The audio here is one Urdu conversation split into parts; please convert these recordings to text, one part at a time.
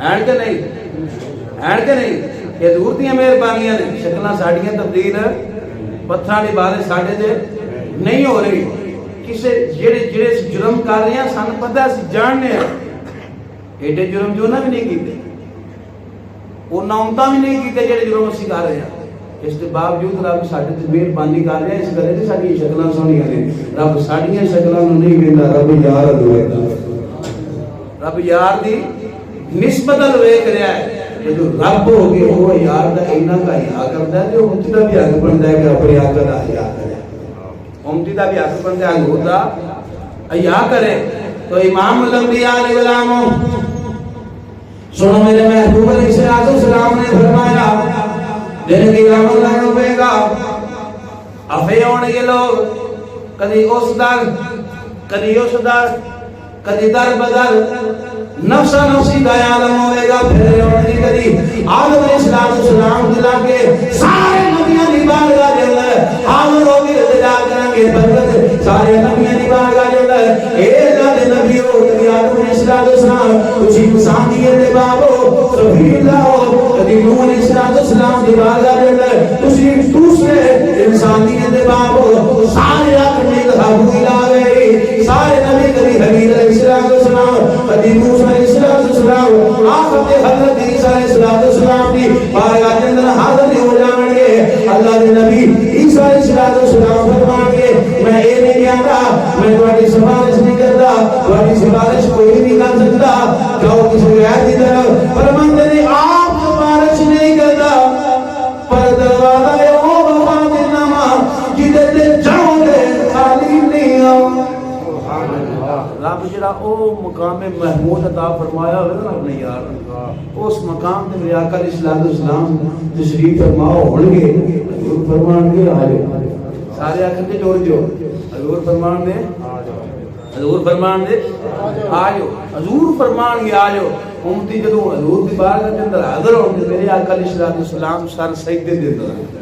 ہے کہ نہیں؟ ہے کہ نہیں؟ یہ حضور دی مہربانیاں نے، شکلاں ساڈیاں تبدیل پتھراں دی بارش ساڈے تے نہیں ہو رہی. کسے جڑے جرم کر رہے ہیں سانوں پتہ ہے جاننے ہیں ایڈے جرم جو نہ بھی نہیں کیتے انہاں اونتا بھی نہیں کیتے جڑے جرم اسی کر رہے ہیں. اس کے باوجود رب ساڈے تے مہربانی کر رہا ہے. اس گلے تے ساڈی شکلاں سونیاں نے. رب ساڈیاں شکلاں نوں نہیں ویندا، رب یار نوں ویندا. رب یار دی نسبت ال ویکھ رہا ہے. جو رب ہو گئے وہ یار دا اینا کا حیا کردا ہے جو امتی دا بھی حق بندا ہے کہ اپنے آقا دا حیا کرے. امتی دا بھی حق بندا ہے حضور دا حیا کرے. تو امام الانبیاء علیہ السلام سنو میرے محبوب علیہ السلام نے فرمایا دن کی قیامت لگنے پے گا افے ہونے کے لوگ کدی اس در کدی اس در کدی در بدر نفسا نفسی کا عالم ہوئے گا. پھر ہونے کی کدی آدم علیہ السلام دلا کے سارے نبیاں دی بارگاہ دے اندر حاضر ہو کے التجا کریں گے. برکت سارے نبیاں دی بارگاہ دے اندر اے اللہ دے نبی ہو کدی آدم علیہ السلام کچھ انسان دیے دے بابو سبحان اللہ کدی نوح علیہ السلام دی بارگاہ دے اندر کچھ دوسرے انسان دیے دے بابو سارے اپنے ذهبوا الى غيره. سارے نبی کدی حبیب علیہ السلام کدی موسی علیہ السلام آخر حضرت عیسیٰ علیہ السلام دی بارگاہ دے اندر حاضر ہو جاون گے. اللہ دے نبی عیسیٰ علیہ السلام فرمان گے میں اے نہیں کہتا میں تمہاری سفارش نہیں کرتا، تمہاری سفارش کوئی نہیں کر سکتا. جاؤ کسی غیر کی طرف فرماتے نے آپ سفارش نہیں کرتا پر دروازہ او بابا نامہ جدے تے جاؤ دے خالی نہیں آؤ. رب جڑا او مقام محمود عطا فرمایا ہوئے نا اپنے یار اس مقام تے میرے آقا علیہ السلام تشریف فرما ہون گے. حضور فرمان گے آ جاؤ. سارے آخر کے جوڑ جو حضور فرمان دے حضور فرمان دے آ جاؤ. حضور فرمان گے آ جاؤ. امتی جدوں حضور دی بارگاہ دے اندر حاضر ہون گے میرے آقا علیہ السلام سر سجدے دے اندر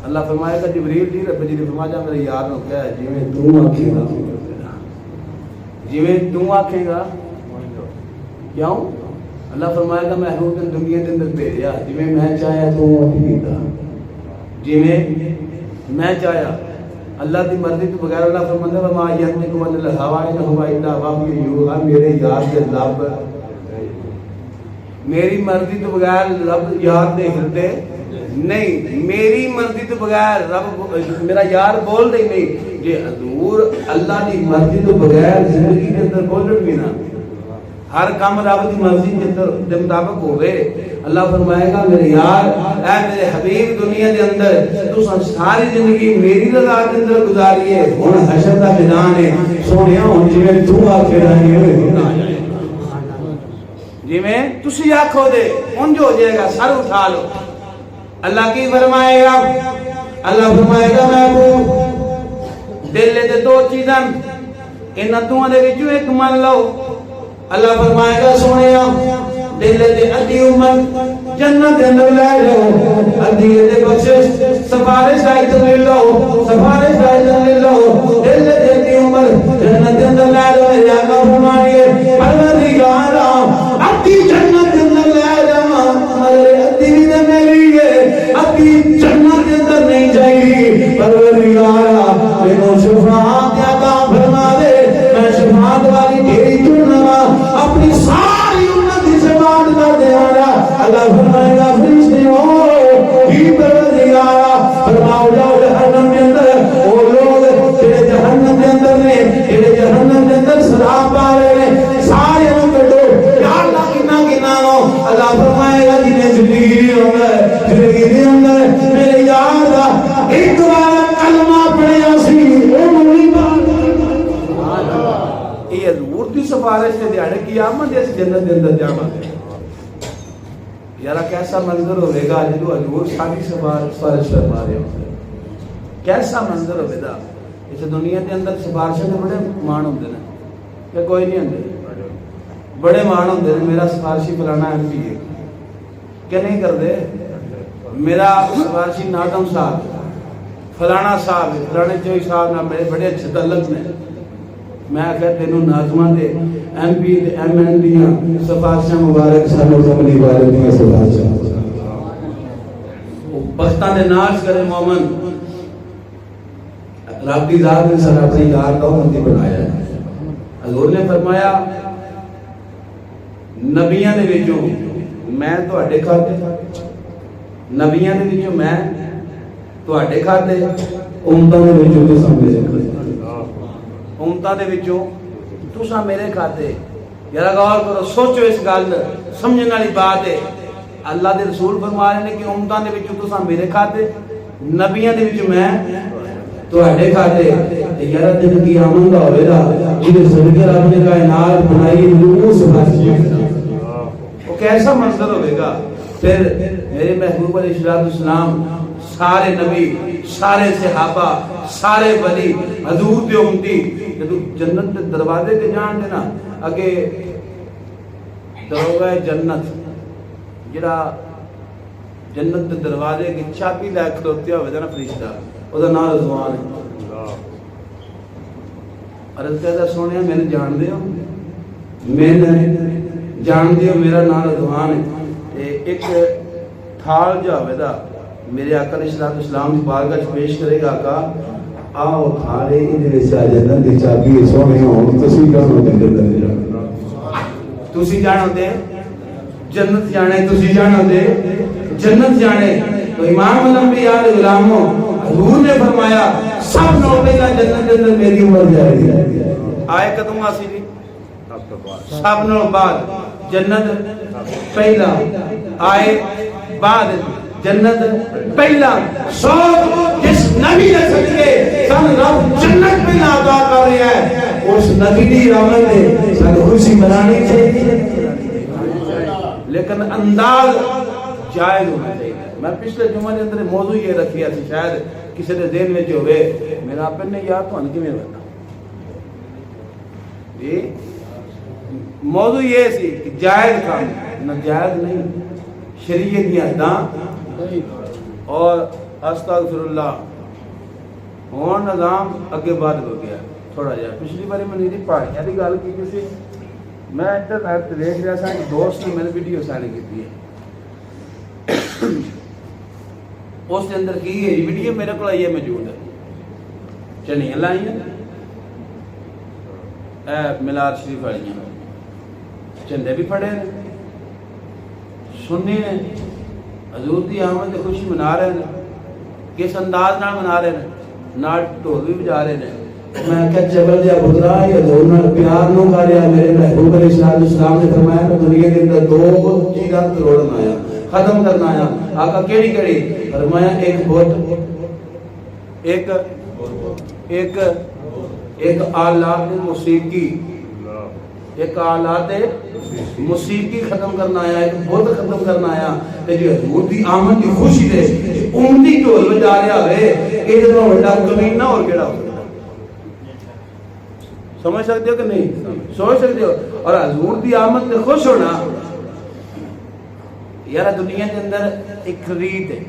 اللہ فرمائے گا جبریل دی رب جی نے فرمایا جا میرے یار نو کہہ جویں تو آکھے گا جویں تو آکھے گا. کیوں؟ اللہ فرمائے گا محبوب نے دنیا کے اندر بھیجا جویں میں چاہیا تو کیتا جویں میں چاہیا. اللہ دی مرضی تو بغیر اللہ فرماندا ہے ما ینطق عن الہوى ان هو الا وحی یوحی. میرے یار کے لب میری مرضی تو بغیر رب یار دے ہردے نہیں. میری مرضی تو بغیر رب میرا یار بول رہی نہیں. جی حضور اللہ دی مرضی تو بغیر زندگی کے اندر بولن بھی نہ ہر کام رب دی مرضی کے مطابق ہوئے. اللہ فرمائے گا میرے یار اے میرے حبیب دنیا دے اندر تو ساری زندگی میری رضا کے اندر گزاریے. ہن حشر دا میدان ہے سونیا ہن جویں تو آکھے رہی ہے جویں تسی آکھو دے اونج ہو جائے گا. سر اٹھا لو. اللہ کی فرمائے گا اللہ فرمائے گا محبوب دل دے دو چیزاں انہاں دوواں دے وچوں ایک من لو. اللہ فرمائے گا سونیا دل دے ادھی عمر جنت دے اندر لے لو ادھی دے بخشش سفارش آئی تو لے لو سفارش آئی تو لے لو. دل دے ادھی عمر جنت دے اندر لے لو. یا کا فرمائے پروردگار ادھی جنت دے اندر لے جاواں مگر ادھی بھی تے میری ہے ادھی جنت دے اندر نہیں جائے. پروردگار مینوں شفاعت عطا فرما دے میں شفاعت والی تیری چننا اپنی ساری امت کی شفاعت کر دے. اللہ فرمائے گا فرشتے ہو ہی پروردگار فرماؤ جاؤ جہنم کے اندر وہ لوگ جڑے جہنم کے اندر نے جڑے جہنم کے اندر سزا پا رہے ہیں سارے نوں کڈو. یا اللہ کنا کنا نو اللہ فرمائے گا جنہیں زندگی دے اندر میرے یار دا ایک بار کلمہ پڑھیا سی او نہیں یہ حضور دی سفارش سے دیاڑے قیامت اس جنت دے اندر جاواں. یارا کیسا منظر ہوئے گا جدو حضور ساری سفارش فرما رہے ہوں. کیسا منظر ہوئے گا. اس دنیا کے اندر سفارشیں کے بڑے مان ہوندے نے کہ کوئی نہیں ہوندے بڑے مان ہوندے نے. میرا سفارشی فلانا ایم پی ہے کہ نہیں کردے. میرا سفارشی ناظم صاحب فلانا صاحب فلانے چوئی صاحب نہ میرے بڑے اچھے تعلق نے. میں کہ تینوں ناظماں دے ایم پی تے ایم این دیاں سفارشاں مبارک سانو کملی والے دیاں سفارشاں بختاں دے ناز کرے مومن رب کی ذات نے سر اپنی یار کا امتی بنایا ہے. حضور نے فرمایا نبیاں دے وچوں میں تواڈے کھاتے نبیاں دے وچوں میں تواڈے کھاتے امتاں دے وچوں تساں میرے کھاتے امتاں دے وچوں تساں میرے کھاتے. یار غور کرو سوچو اس گل سمجھنے والی بات ہے. اللہ دے رسول فرما رہے ہیں کہ امتاں دے وچوں تساں میرے کھاتے نبیاں دے وچوں میں تواڈے کھاتے. یار دن کی آمن دا ہوئے گا جہدے صدقے رب نے کائنات بنائی نور سبحان وہ کیسا منظر ہوئے گا. پھر میرے محبوب علیہ السلام سارے نبی سارے صحابہ سارے ولی حضور دے امتی جدو جنت دے دروازے تے جان دے نا اگے دروگا جنت جڑا جنت دے دروازے کی چابی لے کھلوتے ہوئے نا فرشتہ او دا نام رضوان ہے. عرض کہتا سونے میں نے جان دے ہو میں نے جان دے ہو میرا نام رضوان ہے. ایک تھال جو ہوئے دا میرے آقا علیہ السلام کی بارگاہ پیش کرے گا آقا آؤ تھالے ادھر سے جنت دی چابی سونے ہوں تسی جانو دے تسی جانو دے جنت جانے تسی جانو دے جنت جانے. تو امام الانبیاء علیہ غلاموں حضور نے فرمایا سب نو پہلا جنت کے اندر میری عمر جائے گی. آئے قدم آسی جی سب نو بعد جنت پہلا آئے بعد جنت پہلا سو جس نبی نے سکتے سن رب جنت پہلا عطا کر رہا ہے اس نبی دی رحمت ہے سن خوشی منانی چاہیے لیکن انداز جائز ہونا چاہیے. میں پچھلے جمعے اندر موضوع یہ رکھیا تھی شاید کسی نے ذہن میں جو ہوئے میرا اپن نے یاد تو انکی میں بتا موضوع یہ سی کہ جائز کام ناجائز نہیں شریعت کی حداں اور استغفر اللہ ہون نظام اگے بعد ہو گیا تھوڑا جا. پچھلی باری میں نہیں پہاڑیاں کی گل کی کسی میں انٹرنیٹ پہ دیکھ رہا تھا کہ دوست نے میں نے ویڈیو سینڈ کی ہے اس کے اندر کی ہے ویڈیو میرے کو یہ موجود ہے چنیاں لائی ملاد شریف والی چندے بھی پھڑے ہیں سنی نے حضور دی آمد کی خوشی منا رہے ہیں کس انداز نال منا رہے ہیں نال ڈھول بھی بجا رہے ہیں. میں کہ چبل دیا بزرا یہ حضور نال پیار نو کر رہا میرے محبوب علیہ السلام نے فرمایا کہ دنیا کے اندر دو چیزاں توڑنا آیا ختم کرنا آیا. آقا کیڑی کیڑی فرمایا ایک بت ایک آلات موسیقی ایک آلات موسیقی ختم کرنا آیا ایک بت ختم کرنا آیا. تے جو حضور دی آمد دی خوشی دے امتی ڈھول بجا رہا ہوئے اے جدوں بڑا کمینہ اور کیڑا ہو سمجھ سکتے ہو کہ نہیں سوچ سکتے ہو. اور حضور دی آمد تے خوش ہونا یار دنیا کے اندر ایک ریت ہے.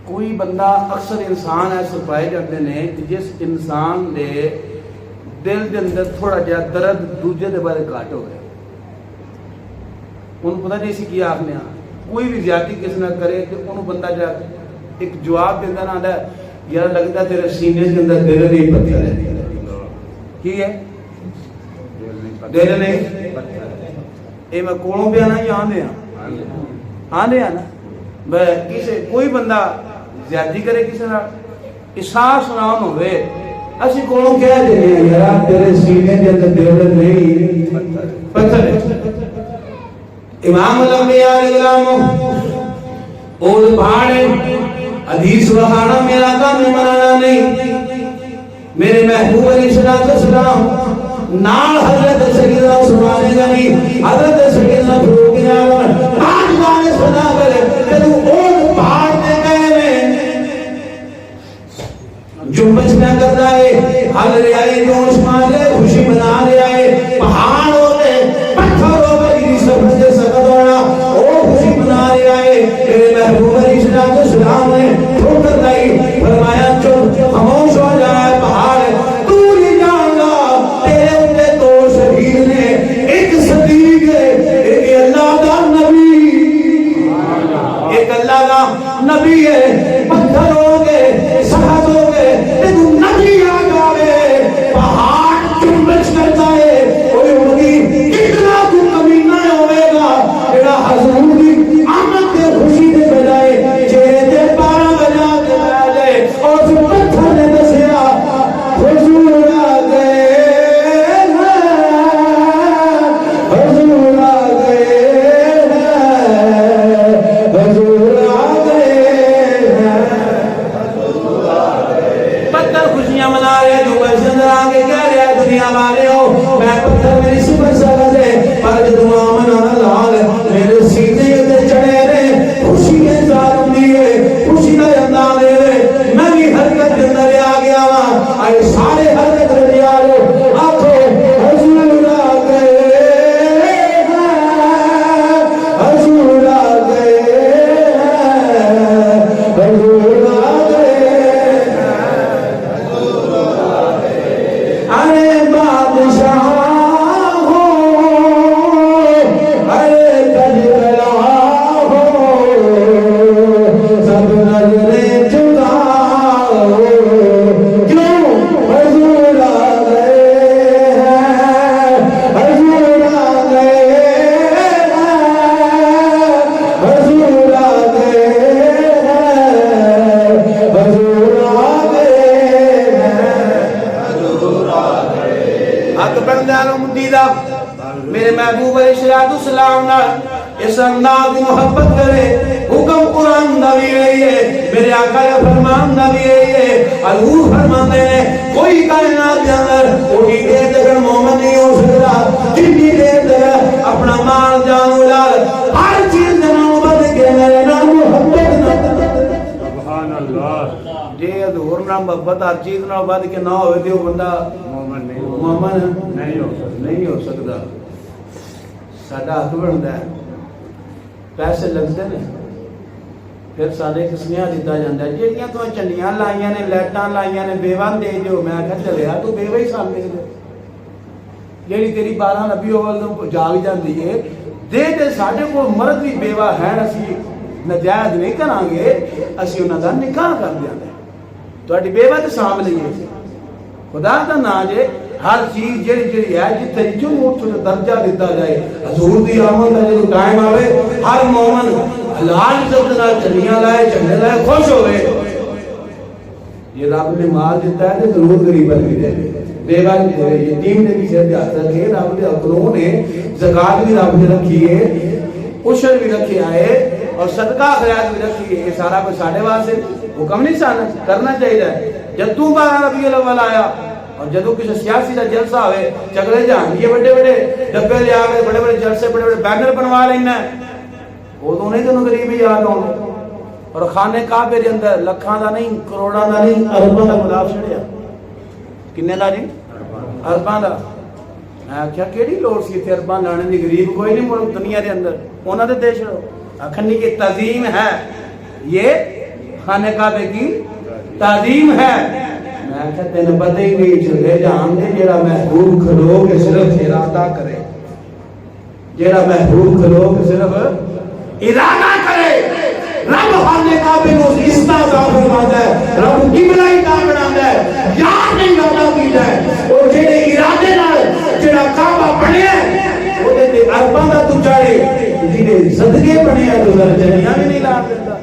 کوئی بندہ اکثر انسان ایسے پائے جاتے ہیں جس انسان دے دل کے اندر تھوڑا جہا درد دوجے دے بارے گھٹ ہو گیا انہوں پتہ نہیں سی کیا آپ نے کوئی بھی زیادتی کس نہ کرے تو انہوں بندہ جا ایک جواب دیتا نہ آتا ہے یار لگتا ہے تیرے سینے کے اندر دل نہیں پتھر ہے کی ہے دل نہیں اے میں کولوں پہ آنا یا آنے آنا کسی کوئی بندہ زیادتی کرے کسی نہ احساس نام ہوئے اسی کولوں کہہ دے یار تیرے سینے کے اندر دل نہیں پتھر ہے. امام الانبیاء علیہ السلام اول پہاڑ حدیث بخانا میرا کام منانا نہیں. میرے محبوب علیہ السلام نال حضرت سیدنا عثمان غنی حضرت سیدنا فاروق اعظم آج بانے سنا کرے کہ اول پہاڑ دے گئے جنبش میں کر رہا ہے حل رہا ہے جو عثمان لے خوشی منا رہا ہے پہاڑ ہو گئے پتھر ہو گئے سب سے سکت ہونا وہ خوشی منا رہا ہے. میرے محبوب علیہ السلام نے ٹھوکر لائی فرمایا چپ خاموش ہو جائے پہاڑ تو نہیں جان گا تیرے اندر تو شہید جدو آمنا لال میرے سینے تے چڑھے نے خوشی کے ساتھ دیے خوشی کا انداز دے میں بھی حرکت کے اندر آ گیا وا آئے سارے حرکت کر آ لو آخو حضور آ گئے حضور آ گئے حضور آ گئے ارے بادشاہ میرے محبوب علیہ السلام اس انداز کی محبت کرے حکم قرآن دا بھی رہی ہے میرے آقا یا فرمان دا بھی رہی ہے حضور فرماتے ہیں کوئی کائنات کے اندر وہی دیر تک مومن نہیں ہو سکتا جتنی دیر تک اپنا مال جان اولاد ہر چیز نام بد کے میرے نام محبت نہ سبحان اللہ جی حضور نام محبت ہر چیز نام بد کے نہ ہوئے تو بندہ مومن نہیں ہو سکتا ساڈا حق بنتا ہے پیسے لگتے ہیں پھر سارے ایک سنیا دیتا جاتا ہے جہاں تو چنڈیاں لائیاں نے لائٹاں لائیاں نے بیوہ دے جو میں کہا چلے تو بیوہ ہی سامنے دے جیڑی تیری 12 ربیع الاول تو جاگ جاندی ہے دے تے ساڈے کو مرد بھی بیوہ ہیں اسی نجائز نہیں کران گے اسی انہاں دا نکاح کر دیاں تہاڈی بیوہ تے سامنے ہی خدا دا نام جے ہر چیز جڑی ہے جتھے جو اٹھ درجہ دیتا جائے حضور دی آمد کا جو ٹائم آوے ہر مومن حلال عزت نال چنیاں لائے جھنڈے لائے خوش ہوئے یہ رب نے مال دیتا ہے تو ضرور غریباں بھی دے بیوہ بھی دے یتیم نے بھی سر ہاتھ رکھے رب نے قانون ہے زکات بھی رب نے رکھی ہے عشر بھی رکھا ہے اور صدقہ خیرات بھی رکھی ہے یہ سارا کچھ ساڈے واسطے حکم نہیں سان کرنا چاہیے جب تو 12 ربیع الاول آیا اور جدو کسی سیاسی کا جلسہ ہوئے چگلے جان یہ بڑے بڑے ڈبے لے آگے بڑے بڑے جلسے بڑے بڑے بینر بنوا لینا وہ تو نہیں تینوں غریب ہی یاد ہوں اور خانے کعبے کے اندر لکھاں دا نہیں کروڑاں دا نہیں ارباں دا ملاف چھڑیا کنے دا جی ارباں دا میں کیا کیڑی لوڑ سی تے ارباں لانے دی غریب کوئی نہیں ملک دنیا دے اندر انہاں دے دیش اکھنی کی تعظیم ہے یہ خانے کعبے کی تعظیم ہے میں کہا تین پتہ ہی نہیں چلے جان دے جیڑا محبوب کھلو کے صرف ارادہ کرے جیڑا محبوب کھلو کے صرف ارادہ کرے رب خانے کعبے کو استعمال فرماتا ہے رب قبلہ ہی کا بناتا ہے یاد نہیں ارادہ کیتا ہے اور جڑے ارادے نال جڑا کعبہ بنیا ہے او دے ارباں دا تو چاہے جڑے صدقے بنے تو درجیاں بھی نہیں لا دیتا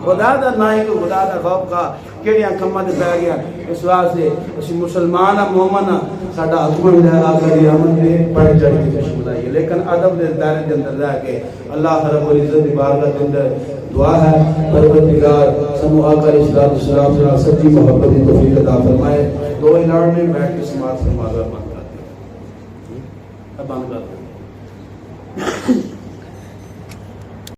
خدا دا نہ ہی خدا دا خوف کا کیڑیاں کماں تے پے گیا اس واسطے اسی مسلمان مومن ساڈا حکم ہے آقا دی آمد تے پڑھ چڑھ کے خوش منائیے لیکن ادب دے دائرے دے اندر رہ کے اللہ رب العزت دی بارگاہ دے اندر دعا ہے پروردگار سانو آقا علیہ السلام سے سچی محبت دی توفیق عطا فرمائے دو الہار میں بیٹھ کے سماعت فرما کر بند کر دیں اب بند کر دیں